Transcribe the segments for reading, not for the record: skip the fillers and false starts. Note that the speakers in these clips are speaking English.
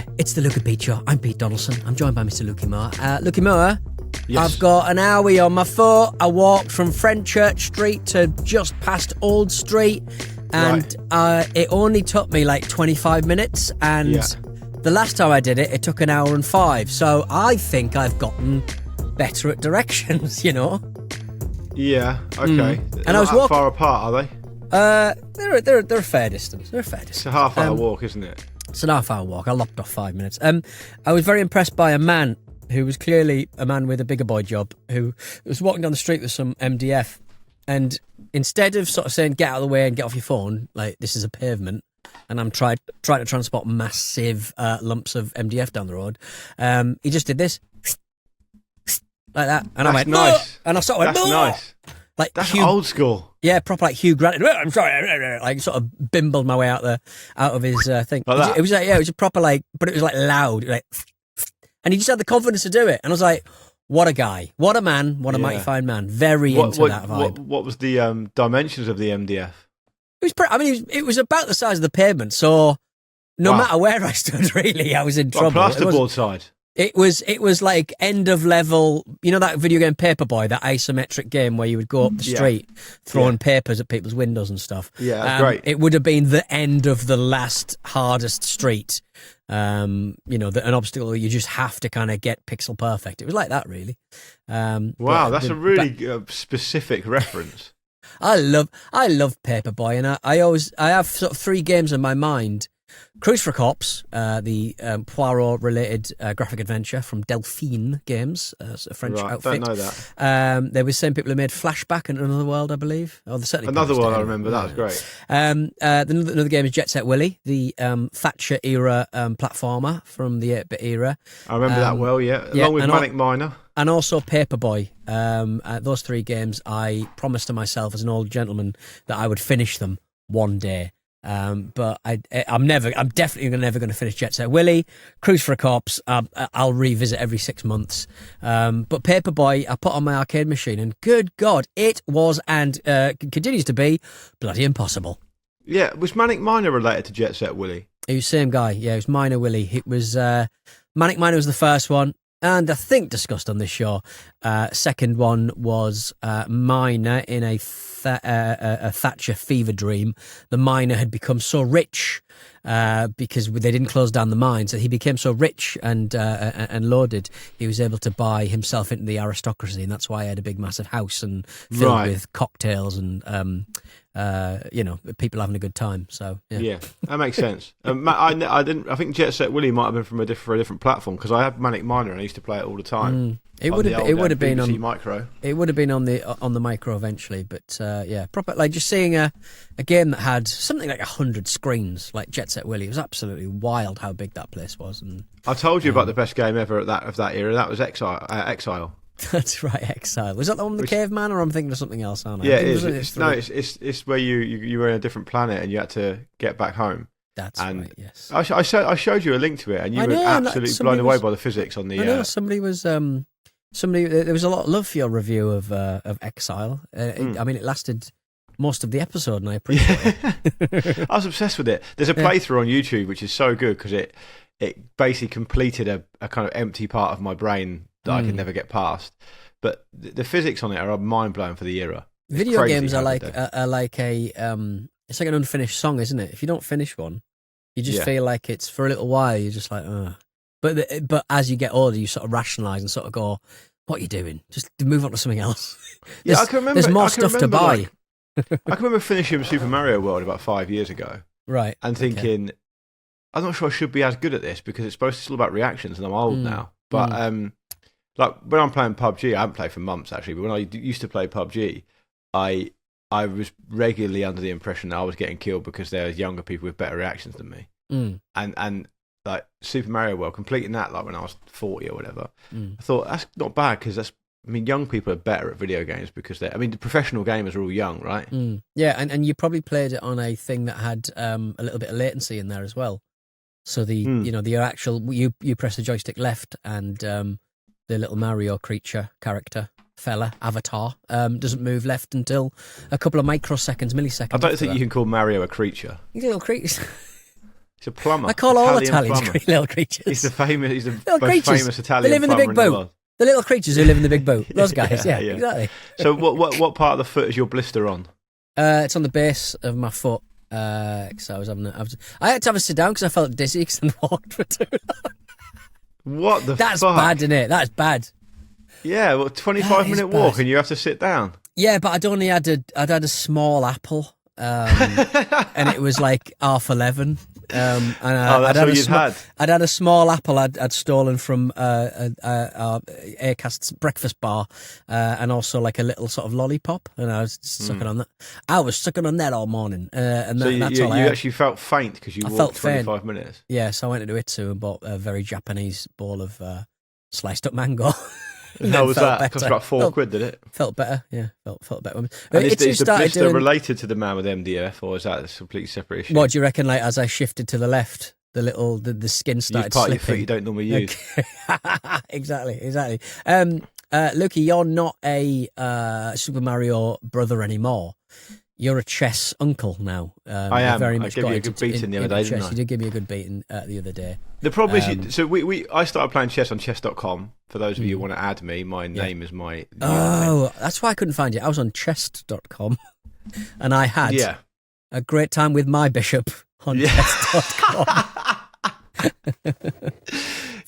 there. It's the Luke and Pete Show. I'm Pete Donaldson. I'm joined by Mr. Lukey Moore. Lukey Moore, Yes. I've got an hour on my foot. I walked from Fenchurch Street to just past Old Street, and it only took me like 25 minutes, and the last time I did it, it took an hour and 5. So I think I've gotten better at directions, you know? Yeah, okay. And I was walking far apart, are they? They're a fair distance. They're a fair distance. It's a half-hour walk, isn't it? It's an half-hour walk. I lopped off 5 minutes. I was very impressed by a man who was clearly a man with a bigger boy job, who was walking down the street with some MDF, and instead of sort of saying, get out of the way and get off your phone, like, this is a pavement, and I'm trying to transport massive lumps of MDF down the road, he just did this, like that. And I went, nice. And I sort of went, That's nice. Like That's old school. Yeah, proper like Hugh Grant. I'm sorry, like sort of bimbled my way out of his thing. Like that? It was like, yeah, it was a proper like, but it was like loud, like, and he just had the confidence to do it. And I was like, what a guy, what a man, what a mighty fine man. Very into that vibe. What was the dimensions of the MDF? It was it was about the size of the pavement. So no matter where I stood, really, I was in trouble. Plasterboard side. It was like end of level, you know that video game Paperboy, that isometric game where you would go up the street throwing papers at people's windows and stuff. Yeah, that's great. It would have been the end of the last hardest street. An obstacle you just have to kind of get pixel perfect. It was like that, really. Wow, that's a really specific reference. I love Paperboy, and I have sort of 3 games in my mind. Cruise for Cops, the Poirot-related graphic adventure from Delphine Games, a French outfit. Don't know that. There was the same people who made Flashback in Another World, I believe. Oh, certainly Another one, I remember. That was great. Another game is Jet Set Willy, the Thatcher-era platformer from the 8-bit era. I remember that well, along with Manic Miner. And also Paperboy. Those 3 games, I promised to myself as an old gentleman that I would finish them one day. But I'm definitely never going to finish Jet Set Willy. Cruise for a Corpse, I'll revisit every 6 months. But Paperboy, I put on my arcade machine, and good God, it was and continues to be bloody impossible. Yeah, was Manic Miner related to Jet Set Willy? He was the same guy. Yeah, it was Miner Willy. It was Manic Miner was the first one, and I think discussed on this show. Second one was Miner in a Thatcher fever dream. The miner had become so rich because they didn't close down the mines, that he became so rich and loaded, he was able to buy himself into the aristocracy, and that's why he had a big massive house and filled with cocktails and people having a good time. So yeah, that makes sense. I think Jet Set Willy might have been for a different platform, because I had Manic Miner and I used to play it all the time. It would have been BBC on Micro. It would have been on the Micro eventually, but proper, like, just seeing a game that had something like 100 screens, like Jet Set Willy. It was absolutely wild how big that place was. And I told you about the best game ever of that era. That was Exile. That's right, Exile. Was that the one with the caveman, or I'm thinking of something else? Aren't I? Yeah, it is. It's where you were in a different planet and you had to get back home. That's right. Yes. I showed you a link to it, and you were absolutely blown away by the physics on the. I know somebody was. There was a lot of love for your review of Exile. I mean, it lasted most of the episode, and I appreciate it. I was obsessed with it. There's a playthrough on YouTube which is so good, because it basically completed a kind of empty part of my brain that I could never get past. But the physics on it are mind blowing for the era. Video games are like it's like an unfinished song, isn't it? If you don't finish one, you just feel like it's, for a little while, you're just like, ugh. But as you get older, you sort of rationalise and sort of go, what are you doing? Just move on to something else. I can remember. There's more stuff to buy. I can remember finishing Super Mario World about 5 years ago. Right. And thinking, I'm not sure I should be as good at this, because it's supposed to still about reactions, and I'm old now. But like when I'm playing PUBG, I haven't played for months actually, but when I used to play PUBG, I was regularly under the impression that I was getting killed because there was younger people with better reactions than me. And like Super Mario World, completing that like when I was 40 or whatever, I thought that's not bad, because young people are better at video games because the professional gamers are all young, right? Yeah, and you probably played it on a thing that had a little bit of latency in there as well. So the actual you press the joystick left, and the little Mario character avatar doesn't move left until a couple of milliseconds. I don't think you can call Mario a creature. He's a little creature. He's a plumber. I call all Italians plumber. little creatures. He's the famous little most famous Italian They live in the plumber big in the boat. world. The little creatures who live in the big boat. Those guys. Yeah, yeah. exactly. So what part of the foot is your blister on? It's on the base of my foot. Because I had to have a sit down because I felt dizzy because I walked for too long. What the That's fuck? bad, isn't it? That's bad. Yeah, well, 25-minute walk and you have to sit down. Yeah, but I'd had a small apple, and it was like 11:30. That's all you'd had. I'd had a small apple I'd stolen from Aircast's breakfast bar, and also like a little sort of lollipop, and I was sucking on that. I was sucking on that all morning, and that's all I you had. actually felt faint because you walked 25 minutes. Yeah, so I went to Itsu and bought a very Japanese bowl of sliced up mango. How was that? Better. Cost about £4, did it? Felt better, yeah. Felt better. And is the blister related to the man with MDF, or is that a completely separate issue? What do you reckon? Like as I shifted to the left, the skin started part slipping. Of your foot you don't normally use. Exactly. Lukey, you're not a Super Mario brother anymore. You're a chess uncle now. I am. Very much I gave you a good beating the other day, didn't I? You did give me a good beating the other day. The problem is, I started playing chess on chess.com. For those of you who want to add me, my name is my. Oh, that's why I couldn't find you. I was on chess.com, and I had a great time with my bishop on chess.com.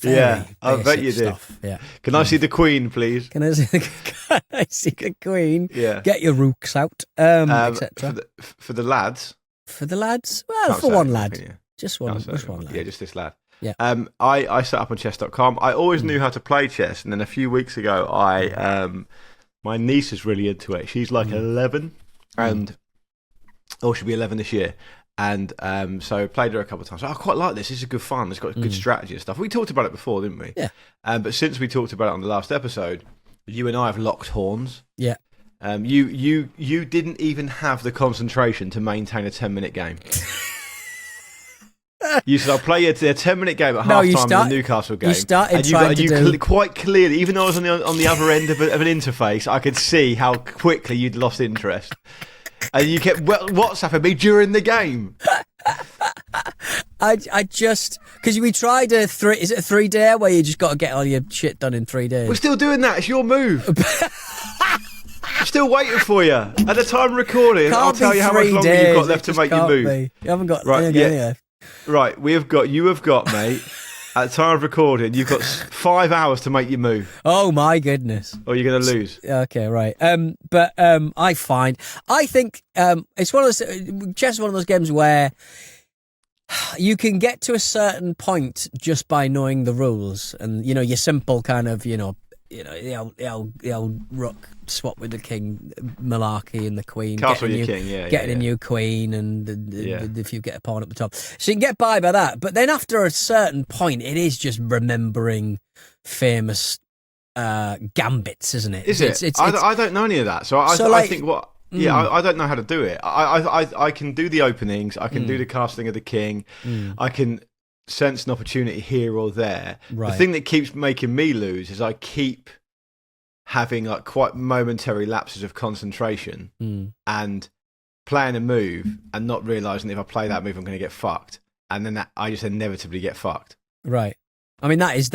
Yeah, I bet you did. Yeah. Can I see the queen, please? Can I see the queen? Yeah. Get your rooks out, etc. For the lads. For the lads? Well, for one lad. Just one lad. Yeah, just this lad. Yeah. I set up on chess.com. I always knew how to play chess, and then a few weeks ago, my niece is really into it. She's like 11, and she'll be 11 this year. And so I played her a couple of times. I quite like this. This is good fun. It's got good strategy and stuff. We talked about it before, didn't we? Yeah. But since we talked about it on the last episode, you and I have locked horns. Yeah. You didn't even have the concentration to maintain a 10-minute game. You said, I'll play you a 10-minute game at half-time in the Newcastle game. You started quite clearly, even though I was on the other end of an interface, I could see how quickly you'd lost interest. And you kept WhatsApping me during the game. I just because we tried is it a 3 day where you just got to get all your shit done in 3 days? We're still doing that. It's your move. I'm still waiting for you. At the time of recording, I'll tell you how much longer you've got left to make your move. You haven't got right. Right, you have got, mate. At the time of recording, you've got 5 hours to make your move. Oh my goodness! Or you're going to lose. Okay, right. But I think it's one of those. Chess is one of those games where you can get to a certain point just by knowing the rules, and your simple kind of the old rook swap with the king, malarkey, and the queen. Castle your king, getting a new queen, and if you get a pawn at the top, so you can get by that. But then after a certain point, it is just remembering famous gambits, isn't it? Is it? I don't know any of that, so I think what. Yeah, I don't know how to do it. I can do the openings. I can do the casting of the king. I can sense an opportunity here or there. Right. The thing that keeps making me lose is I keep having like quite momentary lapses of concentration and playing a move and not realising if I play that move I'm going to get fucked, and then I just inevitably get fucked. Right. I mean that is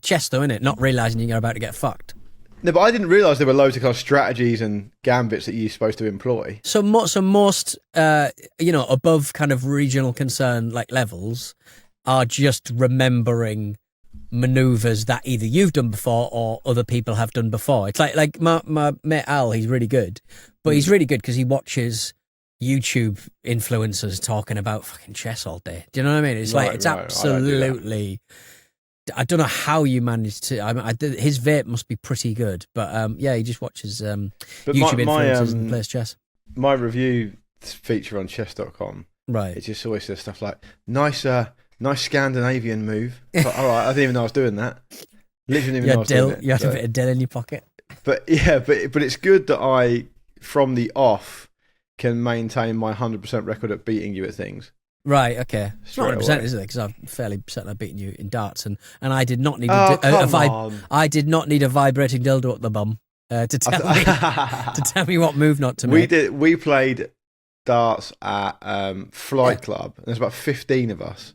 chess though, isn't it? Not realising you're about to get fucked. No, but I didn't realise there were loads of kind of strategies and gambits that you're supposed to employ. So most above kind of regional concern like levels are just remembering manoeuvres that either you've done before or other people have done before. It's like my mate Al, he's really good, but he's really good because he watches YouTube influencers talking about fucking chess all day. Do you know what I mean? It's absolutely. I don't know how you managed to. His vape must be pretty good, but he just watches YouTube influencers and plays chess. My review feature on chess.com, right? It just always says stuff like nice Scandinavian move. All right, I didn't even know I was doing that. Literally, didn't even know I was doing it. You had a bit of dill in your pocket. But it's good that I, from the off, can maintain my 100% record at beating you at things. Right, okay. It's not 100%, is it? Because I'm fairly certain I've beaten you in darts, and I did not need I did not need a vibrating dildo up the bum to tell me what move not to make. We played darts at Flight Club, and there's about 15 of us.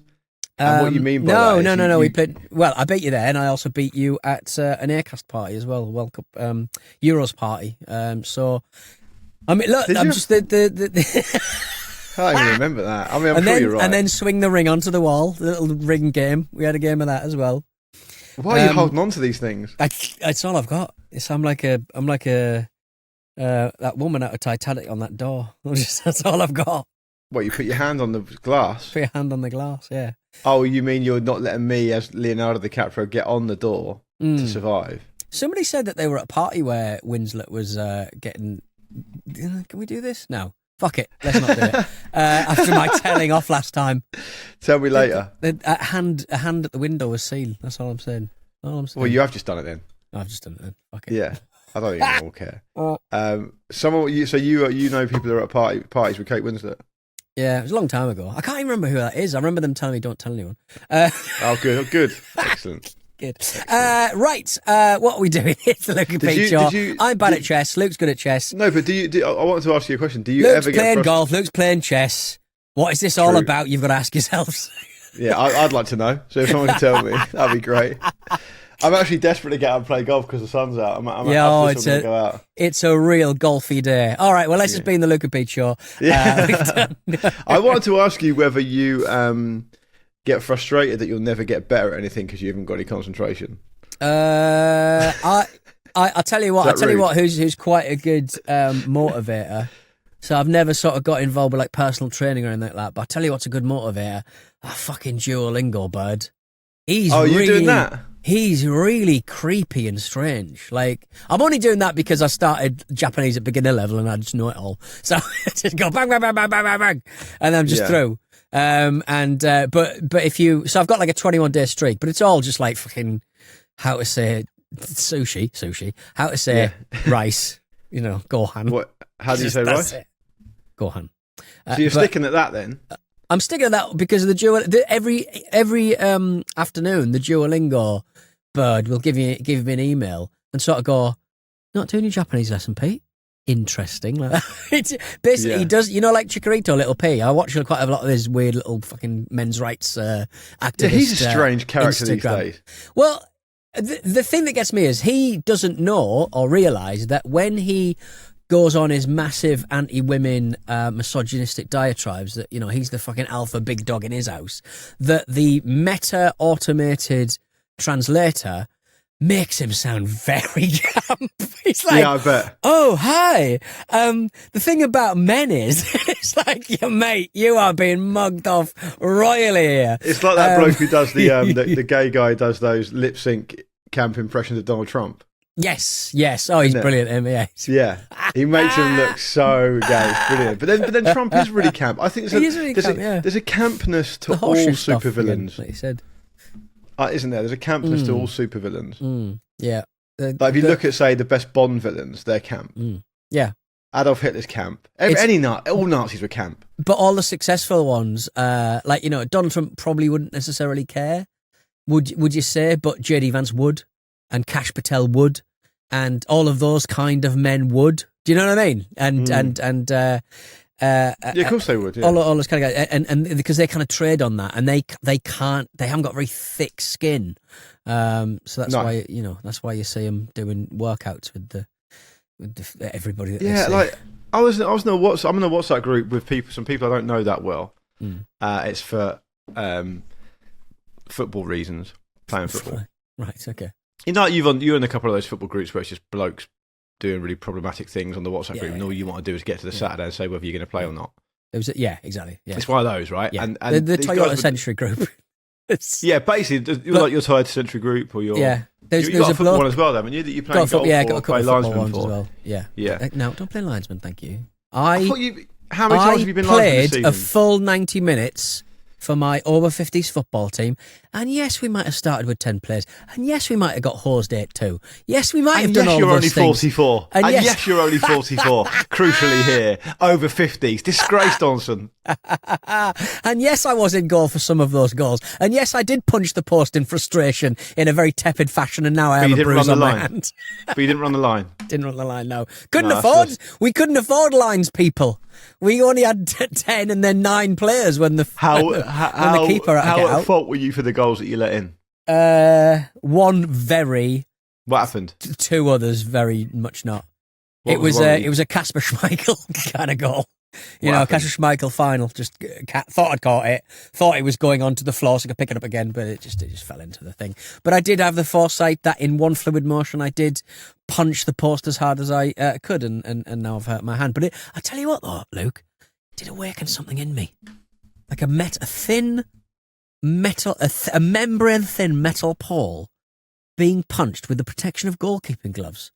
And what you mean by that? No. We played. Well, I beat you there, and I also beat you at an Aircast party as well, World Cup Euros party. So, I mean, look, I'm just the I don't even remember that. I mean, I'm sure you're right. And then swing the ring onto the wall, the little ring game. We had a game of that as well. Why are you holding on to these things? It's all I've got. I'm like that woman out of Titanic on that door. That's all I've got. What, you put your hand on the glass? Put your hand on the glass, yeah. Oh, you mean you're not letting me, as Leonardo DiCaprio, get on the door to survive? Somebody said that they were at a party where Winslet was getting... Can we do this? No. Fuck it. Let's not do it. After my telling off last time. Tell me later. A hand at the window was seen. That's all I'm saying. Well, you have just done it then. I've just done it then. Fuck it. Yeah. I don't think anyone will care. You know people who are at parties with Kate Winslet? Yeah, it was a long time ago. I can't even remember who that is. I remember them telling me don't tell anyone. Oh, good. Excellent. Good. Right. What are we doing? It's the Luke and Pete show. I'm bad at chess. Luke's good at chess. No, but I wanted to ask you a question. Do you Luke's ever get playing golf? Luke's playing chess. What is this all about? You've got to ask yourselves. Yeah, I'd like to know. So if someone can tell me, that'd be great. I'm actually desperate to get out and play golf because the sun's out. It's a real golfy day. All right, well, let's just be in the Luke and Pete show. Yeah. I wanted to ask you whether you get frustrated that you'll never get better at anything because you haven't got any concentration. I tell you what. Who's quite a good motivator. So I've never sort of got involved with like personal training or anything like that. But I tell you what's a good motivator. Fucking Duolingo, bud. You're doing that? He's really creepy and strange. Like, I'm only doing that because I started Japanese at beginner level and I just know it all. So I just go bang, bang, bang, bang, bang, bang, bang, and I'm just through. But so I've got like a 21-day streak, but it's all just like fucking how to say sushi, how to say rice, gohan. What? How do you say rice? Gohan. So you're sticking at that then? I'm sticking at that because of every afternoon the Duolingo bird will give me an email and sort of go, "Not doing your Japanese lesson, Pete? Interesting." Like that. It's basically he does, like Chikorito, Little P. I watch quite a lot of his weird little fucking men's rights activists. Yeah, he's a strange character Instagram. These days. Well, the thing that gets me is he doesn't know or realise that when he goes on his massive anti-women misogynistic diatribes that he's the fucking alpha big dog in his house, that the meta automated translator makes him sound very camp. He's like, I bet. "Oh, hi. The thing about men is," it's like, "Yeah, mate, you are being mugged off royally here." It's like that bloke who does the gay guy does those lip sync camp impressions of Donald Trump. Yes. Oh, he's brilliant. Yeah, he makes him look so gay. It's brilliant. But then Trump is really camp. I think there's a campness to all supervillains. Like you said. Isn't there? There's a campness to all supervillains. Yeah. Like if you look at, say, the best Bond villains, they're camp. Yeah. Adolf Hitler's camp. All Nazis were camp. But all the successful ones, Donald Trump probably wouldn't necessarily care. Would you say? But J.D. Vance would. And Kash Patel would, and all of those kind of men would. Do you know what I mean? And of course they would. Yeah. All those kind of guys, and because they kind of trade on that, and they haven't got very thick skin. So that's why that's why you see them doing workouts with everybody. That they see. Like I'm in a WhatsApp group with some people I don't know that well. It's for football reasons, playing football. Right. Okay. You're in a couple of those football groups where it's just blokes doing really problematic things on the WhatsApp group, and all you want to do is get to the Saturday and say whether you're going to play or not. Exactly. Yeah. It's one of those, right? Yeah. And the Toyota Century group. Basically, you're like your Toyota Century group, or your There's got a a football one as well, haven't you? That you play golf got a play couple of linesman ones for as well. Yeah. No, don't play linesman, thank you. How many times have you been linesman this season? I played a full 90 minutes for my over 50s football team, and yes, we might have started with 10 players, and yes, we might have got horsed 8-2. Yes, we might have done all those things. And yes, you're only 44. Crucially here, over 50s. Disgrace, Donaldson. And yes, I was in goal for some of those goals, and yes, I did punch the post in frustration in a very tepid fashion, and now I have a bruise on my hand. But you didn't run the line. Didn't run the line. No, we couldn't afford lines, people. We only had 10 and then 9 players when the keeper had to get How out. at fault were you for the goals that you let in? One very, What happened? 2 others very much not. What It was wrong with it you? was a Kasper Schmeichel kind of goal. What happened? Kasper Schmeichel final. Just thought I'd caught it. Thought it was going onto the floor so I could pick it up again, but it just fell into the thing. But I did have the foresight that in one fluid motion I did punch the post as hard as I could, and now I've hurt my hand. But I tell you what though, Luke, it did awaken something in me, like a thin metal, a membrane-thin metal pole being punched with the protection of goalkeeping gloves.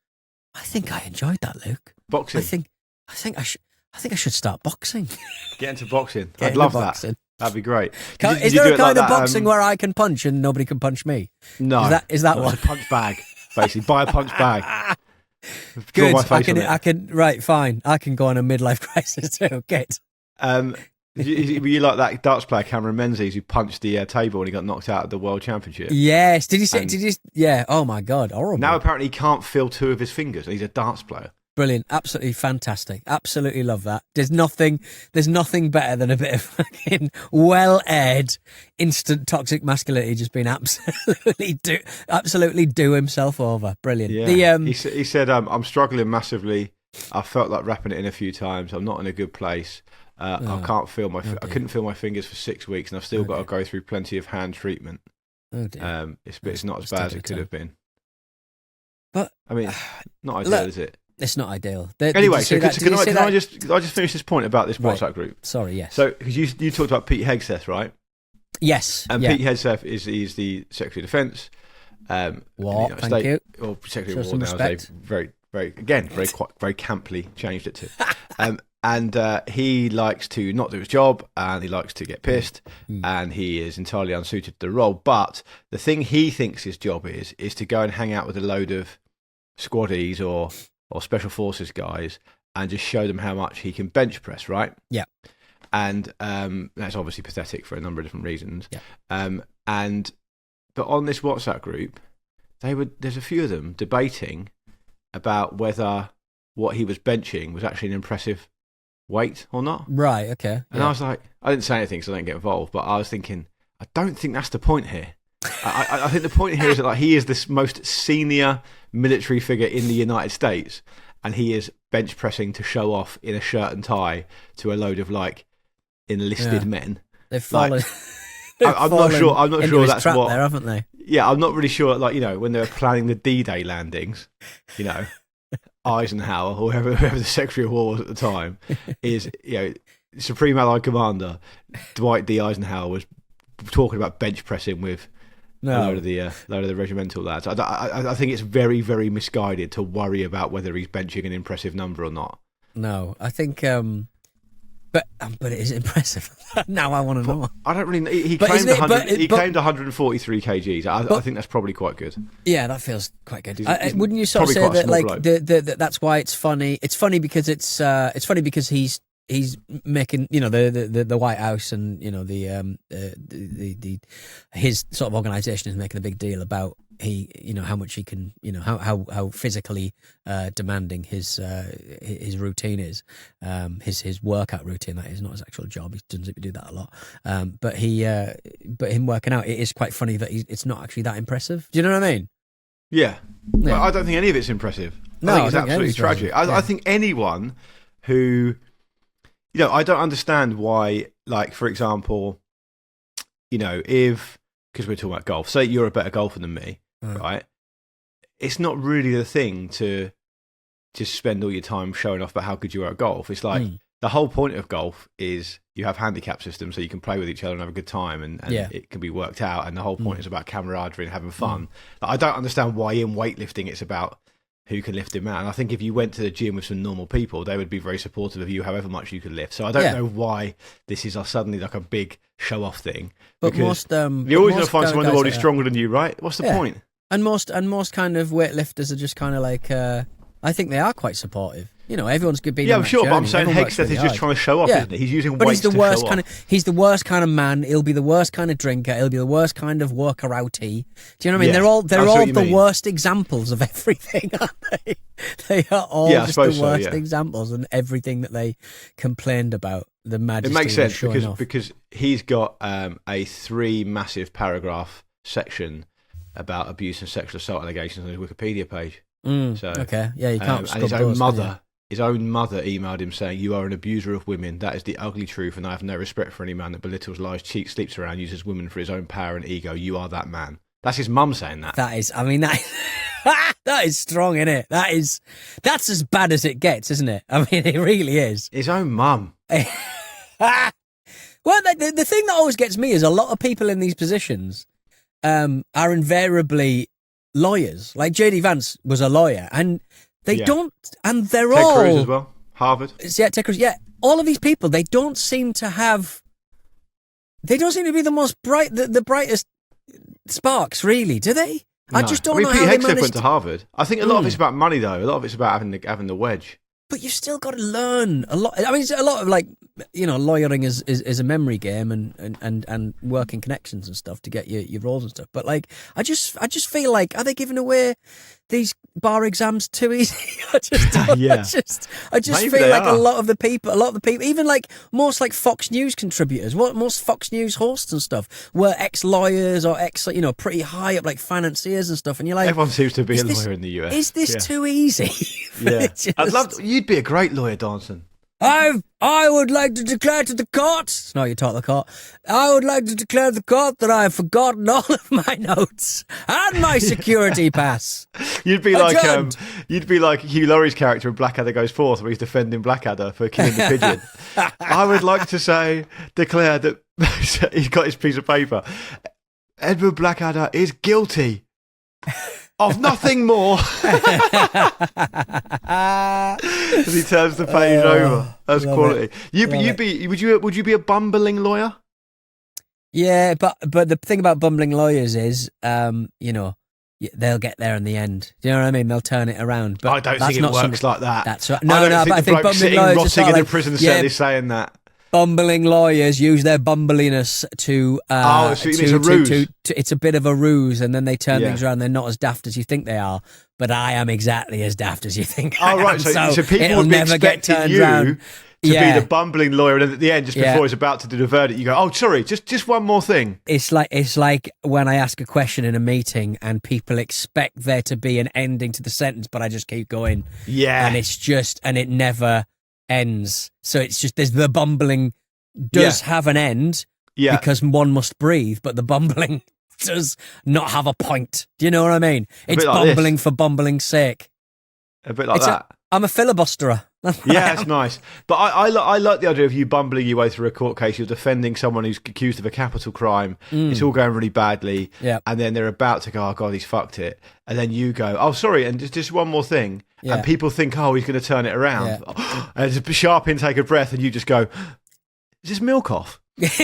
I think I enjoyed that, Luke. Boxing. I think I should start boxing. Get into boxing. Get I'd into love boxing. that. That'd be great. Is there a kind of boxing where I can punch and nobody can punch me? No. Is that No, one? it's a punch bag, basically. Buy a punch bag. Draw Good. my face on it. I can. Right. Fine. I can go on a midlife crisis too. Good. Were you like that darts player Cameron Menzies who punched the table and he got knocked out of the World Championship? Yes. Did you say? Yeah. Oh my God. Horrible. Now apparently he can't feel 2 of his fingers and he's a darts player. Brilliant. Absolutely fantastic. Absolutely love that. There's nothing better than a bit of fucking well-aired instant toxic masculinity just being absolutely do himself over. Brilliant. Yeah. He said, I'm struggling massively. I felt like wrapping it in a few times. I'm not in a good place. I can't feel I couldn't feel my fingers for 6 weeks and I've still got to go through plenty of hand treatment. Oh dear. It's not as bad as it could have been. But I mean, not ideal, is it? It's not ideal. Anyway, can I just finish this point about this WhatsApp group? Sorry, yes. So, because you talked about Pete Hegseth, right? Yes. And yeah. Pete Hegseth is the Secretary of Defence. What? Thank you. Or Secretary Show of War some now. They respect. very camply changed it to. And he likes to not do his job, and he likes to get pissed, and he is entirely unsuited to the role. But the thing he thinks his job is to go and hang out with a load of squaddies or special forces guys and just show them how much he can bench press, right? Yeah. And that's obviously pathetic for a number of different reasons. Yeah. But on this WhatsApp group, there's a few of them debating about whether what he was benching was actually an impressive weight or not. Right, okay. And I was like, I didn't say anything because I don't get involved, but I was thinking, I don't think that's the point here. I think the point here is that like he is the most senior military figure in the United States, and he is bench pressing to show off in a shirt and tie to a load of like enlisted men. They've fallen. I'm not sure that's trap what. There, haven't they? Yeah, I'm not really sure. Like when they were planning the D-Day landings, Eisenhower or whoever the Secretary of War was at the time is Supreme Allied Commander Dwight D. Eisenhower was talking about bench pressing with a load of the regimental lads. I think it's very, very misguided to worry about whether he's benching an impressive number or not. No, I think, but it is impressive. Now I want to know. I don't really know. He claimed 143 kgs. I think that's probably quite good. Yeah, that feels quite good. He's wouldn't you sort of say probably that quite a like that's why it's funny? It's funny because it's funny because he's making the White House and the his sort of organisation is making a big deal about how much he can how physically demanding his routine is, his workout routine, that is, not his actual job. He doesn't do that a lot, but him working out, it is quite funny that it's not actually that impressive. Do you know what I mean? Yeah. Well, I don't think any of it's impressive. I think it's absolutely tragic. I think anyone who I don't understand why, like, for example, because we're talking about golf, say you're a better golfer than me, right? It's not really the thing to just spend all your time showing off about how good you are at golf. It's like the whole point of golf is you have handicap systems so you can play with each other and have a good time, and it can be worked out. And the whole point is about camaraderie and having fun. Like, I don't understand why in weightlifting it's about who can lift him out. And I think if you went to the gym with some normal people, they would be very supportive of you, however much you could lift. So I don't know why this is suddenly like a big show-off thing. But most you're always going to find someone in the world who's stronger than you, right? What's the point? And most kind of weightlifters are just kind of like, I think they are quite supportive. everyone's good being Yeah, on I'm that sure, but I'm journey. saying Everyone works Hegseth really is just hard. trying to show off, Yeah. isn't he? He's using But weights to show off. he's the worst kind of man. He'll be the worst kind of drinker. He'll be the worst kind of worker outie. Do you know what I mean? Yeah, They're all the worst examples of everything, aren't they? They are all just the worst examples and everything that they complained about. The majesty. It makes sense showing because he's got a 3 massive paragraph section about abuse and sexual assault allegations on his Wikipedia page. So okay, yeah, you can't. And his own mother emailed him saying, "You are an abuser of women. That is the ugly truth, and I have no respect for any man that belittles, lies, cheats, sleeps around, uses women for his own power and ego. You are that man." That's his mum saying that. That is that is strong, isn't it? That's as bad as it gets, isn't it? I mean, it really is. His own mum. Well, the thing that always gets me is a lot of people in these positions are invariably lawyers. Like JD Vance was a lawyer, and they don't, and they're Ted all Cruz as well. Harvard. Yeah, Ted Cruz. Yeah, all of these people, they don't seem to be the most the brightest sparks, really, do they? No. I just don't know Pete how they Hegseth managed. went to Harvard. I think a lot of it's about money, though. A lot of it's about having the wedge. But you've still got to learn a lot. I mean, it's a lot of lawyering is a memory game and working connections and stuff to get your roles and stuff. But I just feel like, are they giving away these bar exams too easy? I just feel like a lot of the people, even most Fox News contributors, most Fox News hosts and stuff were ex-lawyers or pretty high up financiers and stuff. And you're like, everyone seems to be a lawyer in the US. Is this too easy? Yeah, I'd love. You'd be a great lawyer, Donaldson. I would like to declare to the court. No, you talk the court. I would like to declare to the court that I have forgotten all of my notes and my security pass. You'd be like Hugh Laurie's character in Blackadder Goes Forth, where he's defending Blackadder for killing the pigeon. I would like to declare that he's got his piece of paper. Edward Blackadder is guilty of nothing more. As he turns the page over. That's quality. Would you be a bumbling lawyer? Yeah, but the thing about bumbling lawyers is, they'll get there in the end. Do you know what I mean? They'll turn it around. But I don't think it works like that. That's right. No, but I think bumbling lawyers rotting in a prison cell is saying that. Bumbling lawyers use their bumbliness to it's a ruse. It's a bit of a ruse, and then they turn things around. They're not as daft as you think they are, but I am exactly as daft as you think. Oh, right. So people would be expecting you to be the bumbling lawyer, and then at the end, just before it's about to do the verdict, you go, "Oh, sorry, just one more thing." It's like when I ask a question in a meeting, and people expect there to be an ending to the sentence, but I just keep going. Yeah, and it never ends. So it's just the bumbling does have an end because one must breathe, but the bumbling does not have a point. Do you know what I mean? It's bumbling for bumbling's sake. A bit like that. I'm a filibusterer. Yeah, it's nice. But I like the idea of you bumbling your way through a court case. You're defending someone who's accused of a capital crime. It's all going really badly. Yeah. And then they're about to go, "Oh, God, he's fucked it." And then you go, "Oh, sorry, and just one more thing." Yeah. And people think, "Oh, he's going to turn it around." Yeah. And it's a sharp intake of breath, and you just go, "Is this milk off?" It's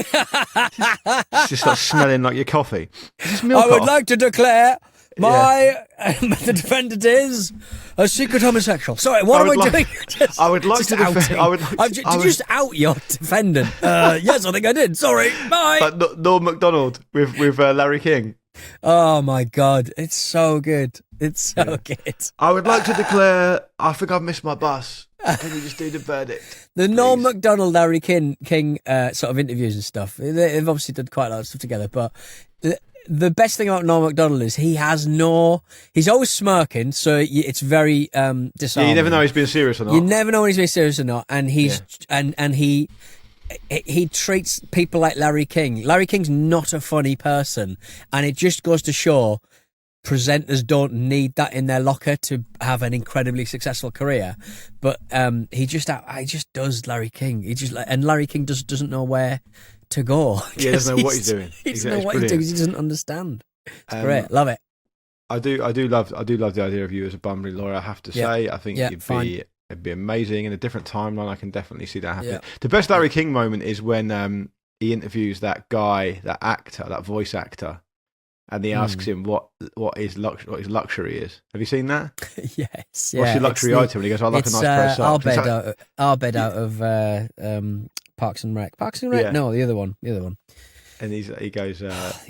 just like smelling like your coffee. Is this milk off? I would like to declare the defendant is a secret homosexual. Sorry, what am I doing? I would like to defend. Did you just out your defendant? Yes, I think I did. Sorry, bye. But Norm Macdonald with Larry King. Oh my God, it's so good. It's so good. I would like to declare, I think I've missed my bus. Can you just do the verdict? The Norm Macdonald, Larry King sort of interviews and stuff. They've obviously done quite a lot of stuff together, but the best thing about Norm Macdonald is he's always smirking, so it's very disarming. Yeah, you never know he's being serious or not. You never know when he's being serious or not, and he treats people like Larry King. Larry King's not a funny person, and it just goes to show presenters don't need that in their locker to have an incredibly successful career. But he just does Larry King. And Larry King doesn't know where to go. Yeah, he doesn't know what he's doing. He doesn't know what he's doing because he doesn't understand. It's great. Love it. I do love the idea of you as a bumbling lawyer. I have to say, I think it'd be amazing in a different timeline. I can definitely see that happening. The best Larry King moment is when he interviews that guy, that voice actor, and he asks him what his luxury is. Have you seen that? Yes. What's your luxury item? And he goes, "I like a nice pair of socks." Our bed out of Parks and Rec. Parks and Rec? Yeah. No, the other one. And he goes, The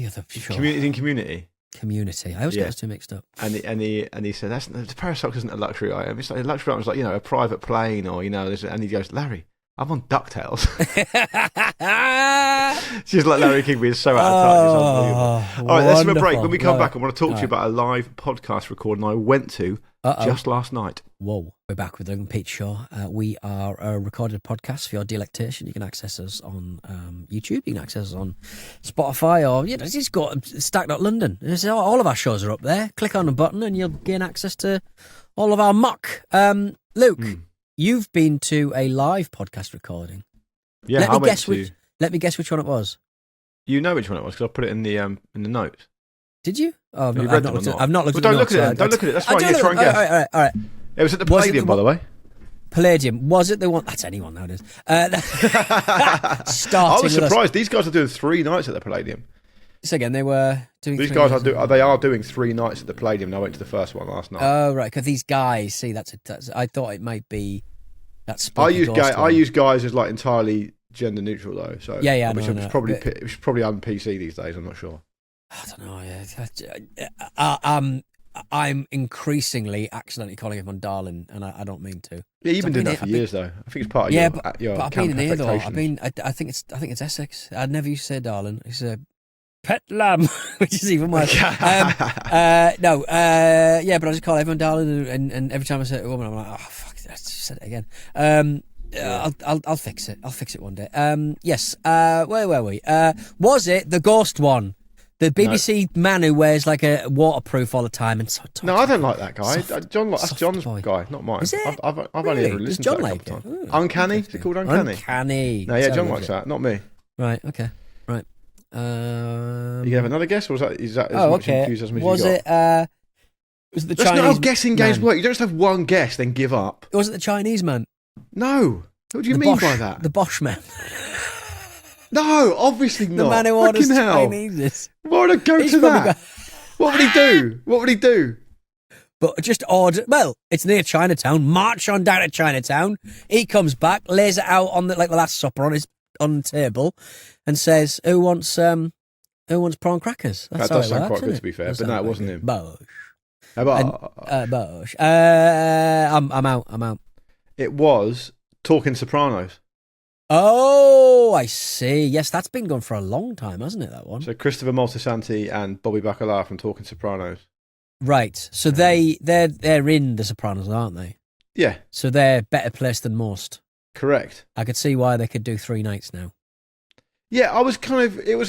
other sure. Community. Community. I always get those two mixed up. And he said, "The pair of socks isn't a luxury item. It's like a luxury item is like, a private plane or And he goes, "Larry, I'm on DuckTales." She's like, Larry King being so out of touch. It's unbelievable. All right, let's have a break. When we come back, I want to talk to you about a live podcast recording I went to just last night. Whoa. We're back with Doug and Pete Show. We are a recorded podcast for your delectation. You can access us on YouTube. You can access us on Spotify, or just go to stack.london. All of our shows are up there. Click on the button and you'll gain access to all of our muck. Luke, you've been to a live podcast recording. Yeah, let me guess which one it was. You know which one it was because I put it in the notes. Did you? Oh, I've not looked at it. I've not looked at it. Don't look at it. Don't look at it. That's fine. Yeah, try and guess. All right. It was at the Palladium, by the way. Palladium. Was it the one? That's anyone nowadays. I was surprised. These guys are doing 3 nights at the Palladium. So again, they were doing. These guys are doing 3 nights at the Palladium. And I went to the first one last night. Oh right, because these guys. See, that's. I thought it might be. That's. I use guys as like entirely gender neutral though. So yeah. It's probably on PC these days. I'm not sure. I don't know. Yeah. I'm increasingly accidentally calling him on darling, and I don't mean to. Yeah, you've been doing that for years, though. I think it's part of your I've been in here though. I think it's Essex. I never used to say darling. It's a pet lamb, which is even worse. But I just call everyone darling, and every time I say it to a woman, I'm like, oh fuck, I just said it again. I'll fix it. I'll fix it one day. Yes. Where were we? Was it the ghost one? The BBC man who wears like a waterproof all the time and no, I don't like that guy. That's John's guy, not mine. Is it? I've only ever listened to that a couple times. Uncanny? Is it called Uncanny? Uncanny. No, yeah, John likes that, not me. Right. Okay. Right. You can have another guess, or is that as much enthusiasm as was you got? Was it the That's Chinese? not how guessing games work. You don't just have one guess then give up. Was it the Chinese man? No. What do you mean by that? The Bosch man. No, obviously not. The man who orders Chinese. Why would I go to that? What would he do? What would he do? But just order. Well, it's near Chinatown. March on down to Chinatown. He comes back, lays it out on the Last Supper on the table, and says, "Who wants prawn crackers?" That does sound quite good, to be fair. But no, it wasn't him. Bosch. Bosch. I'm out. It was Talking Sopranos. Oh, I see. Yes, that's been going for a long time, hasn't it, that one? So Christopher Moltisanti and Bobby Bacala from Talking Sopranos. Right. So they're in The Sopranos, aren't they? Yeah. So they're better placed than most. Correct. I could see why they could do 3 nights now. Yeah, it was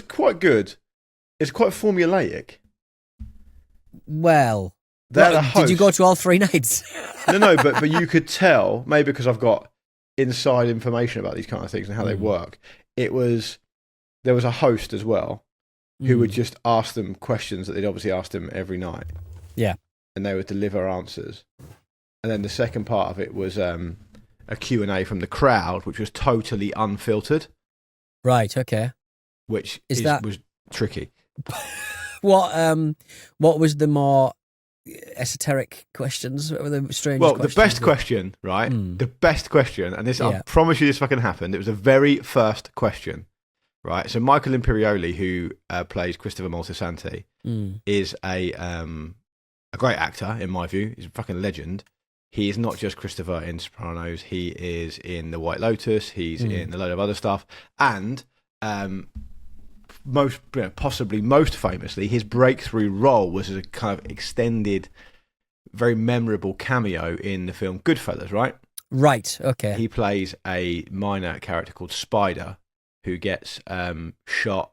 quite good. It's quite formulaic. Well, did you go to all 3 nights? No, but you could tell, maybe because I've got inside information about these kind of things and how they work. There was a host as well who would just ask them questions that they'd obviously asked them every night. Yeah. And they would deliver answers. And then the second part of it was a Q&A from the crowd, which was totally unfiltered. Right, okay. Which was tricky. What was the more esoteric questions? What were the strange questions? The best question, right? The best question, and this, I promise you this fucking happened. It was the very first question, right? So Michael Imperioli, who plays Christopher Moltisanti, is a great actor, in my view. He's a fucking legend. He is not just Christopher in Sopranos. He is in The White Lotus. He's in a load of other stuff. And possibly most famously, his breakthrough role was as a kind of extended, very memorable cameo in the film Goodfellas, right? Right, okay. He plays a minor character called Spider, who gets shot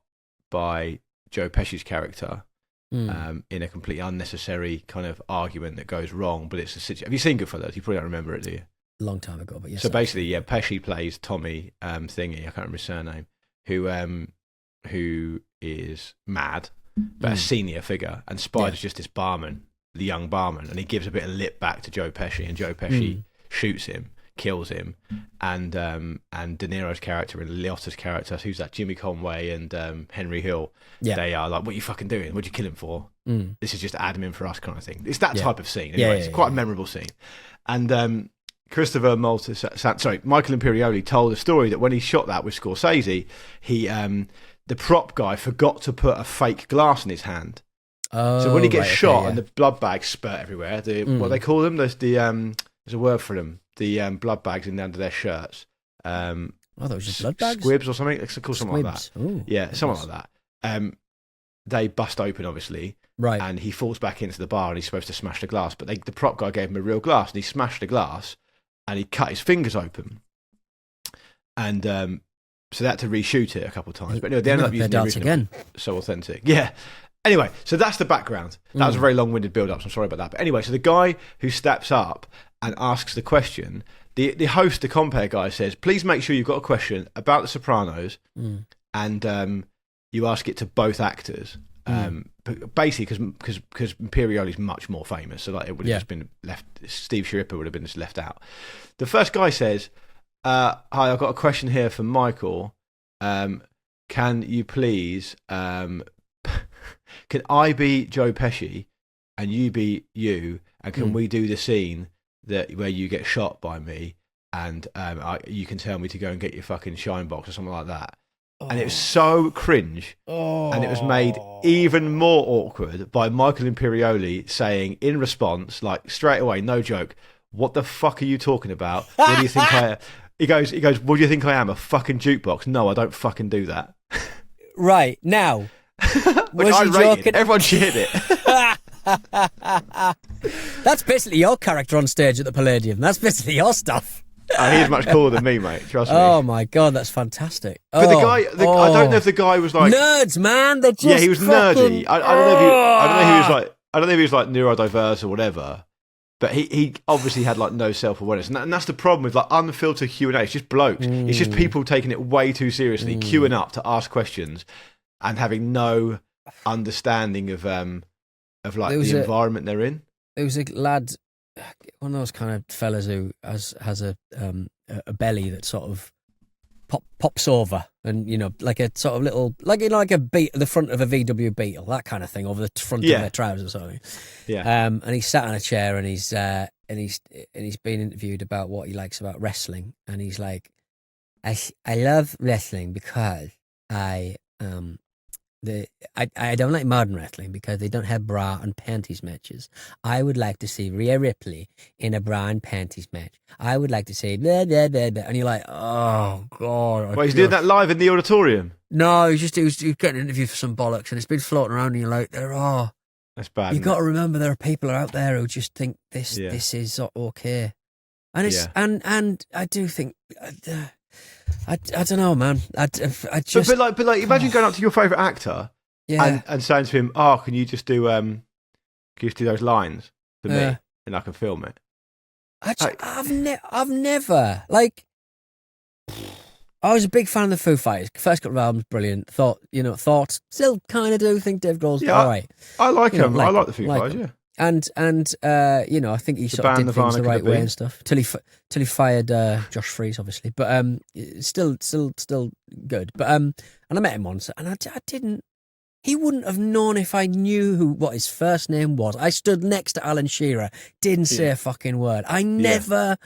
by Joe Pesci's character in a completely unnecessary kind of argument that goes wrong. But it's a situation. Have you seen Goodfellas? You probably don't remember it, do you? Long time ago, but yes. So basically, Pesci plays Tommy Thingy, I can't remember his surname, who is mad, but a senior figure, and Spider's just this barman, the young barman, and he gives a bit of lip back to Joe Pesci, and Joe Pesci shoots him, kills him, and De Niro's character and Liotta's character, who's that, Jimmy Conway and Henry Hill, they are like, what are you fucking doing? What'd you kill him for? This is just admin for us kind of thing. It's that type of scene. Anyway, it's quite a memorable scene. And Michael Imperioli told a story that when he shot that with Scorsese, the prop guy forgot to put a fake glass in his hand. So when he gets shot and the blood bags spurt everywhere, what they call them, there's a word for them, the blood bags in under their shirts. That was just blood bags? Squibs or something? Let's call something like that. Ooh, something like that. They bust open, obviously, and he falls back into the bar and he's supposed to smash the glass, but the prop guy gave him a real glass and he smashed the glass and he cut his fingers open. And so they had to reshoot it a couple of times. But anyway, they ended up using the original. Again. So authentic. Yeah. Anyway, so that's the background. That was a very long-winded build-up, so I'm sorry about that. But anyway, so the guy who steps up and asks the question, the host, the compere guy, says, please make sure you've got a question about The Sopranos and you ask it to both actors. Basically, because Imperioli's much more famous, so like it would have just been left. Steve Schirripa would have been just left out. The first guy says, "Hi, I've got a question here for Michael. Can you please? Can I be Joe Pesci and you be you? And can we do the scene where you get shot by me and you can tell me to go and get your fucking shine box or something like that?" And it was so cringe, and it was made even more awkward by Michael Imperioli saying in response, like straight away, no joke, "What the fuck are you talking about? What do you think I am?" He goes, "What do you think I am, a fucking jukebox? No, I don't fucking do that." Right, now. Which I rated. Everyone cheered it. That's basically your character on stage at the Palladium. That's basically your stuff. He's much cooler than me, mate. Trust me. Oh my god, that's fantastic. But the guy, I don't know if the guy was like nerds, man. They're just he was nerdy. I don't know if he was like neurodiverse or whatever. But he obviously had like no self-awareness, and that's the problem with like unfiltered Q&A. It's just blokes. It's just people taking it way too seriously, queuing up to ask questions, and having no understanding of like the environment they're in. There was a lad, one of those kind of fellas who has a belly that sort of pops over, and you know, like a sort of little, like a the front of a VW Beetle, that kind of thing, over the front of their trousers or something. Yeah. And he's sat in a chair, and he's been interviewed about what he likes about wrestling, and he's like, I love wrestling because I don't like modern wrestling because they don't have bra and panties matches. I would like to see Rhea Ripley in a bra and panties match. I would like to see blah, blah, blah, blah. And you're like, oh god. Well, he's doing that live in the auditorium. No, he was getting an interview for some bollocks, and it's been floating around, and you're like, that's bad. You've got to remember there are people out there who just think this is okay, and it's and I do think. I don't know, man. I just but like imagine going up to your favourite actor and saying to him, "Oh, can you just do those lines for me, and I can film it." I've never like. I was a big fan of the Foo Fighters. First couple of albums, brilliant. Thought still kind of do think Dave Grohl's all right. I like him. I like the Foo Fighters. Yeah. And I think he sort of did things the right way and stuff till he fired Josh Freese, obviously. But still good. But and I met him once, and I didn't. He wouldn't have known if I knew what his first name was. I stood next to Alan Shearer, didn't say a fucking word. I never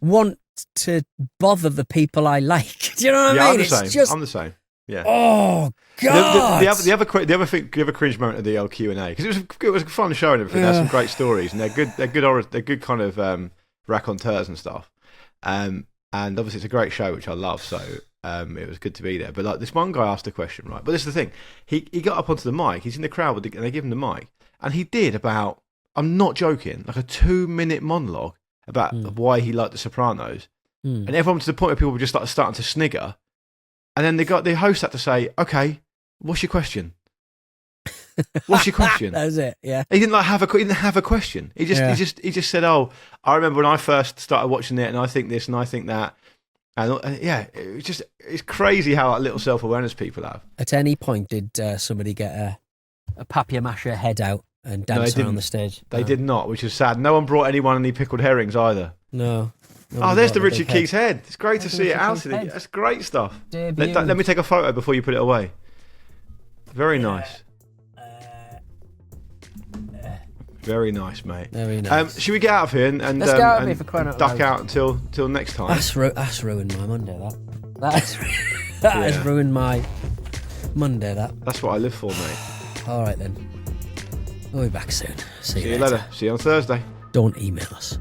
want to bother the people I like. Do you know what I mean? I'm the same. Yeah. Oh god. The other cringe moment of the Q&A, because it was a fun show and everything. There's some great stories, and they're good kind of raconteurs and stuff. And obviously it's a great show, which I love. So it was good to be there. But like this one guy asked a question, right? But this is the thing. He got up onto the mic. He's in the crowd and they give him the mic, and he did about, I'm not joking, like a 2-minute monologue about why he liked The Sopranos, and everyone, to the point where people were just like starting to snigger. And then the host had to say, "Okay, what's your question? What's your question?" That was it. Yeah. He didn't have a question. He just said, "Oh, I remember when I first started watching it, and I think this and I think that." And it's crazy how little self-awareness people have. At any point, did somebody get a papier-mâché head out and dance around the stage? They did not, which is sad. No one brought anyone any pickled herrings either. No. Oh, there's the Richard Keys head. It's great to see it out. Keys head. That's great stuff. Debut. Let me take a photo before you put it away. Very nice. Very nice, mate. Very nice. Should we get out of here and Let's get out of here for crying out duck loud. out till next time? That's ruined my Monday, that has ruined my Monday, that. That's what I live for, mate. All right, then. We'll be back soon. See you later. See you on Thursday. Don't email us.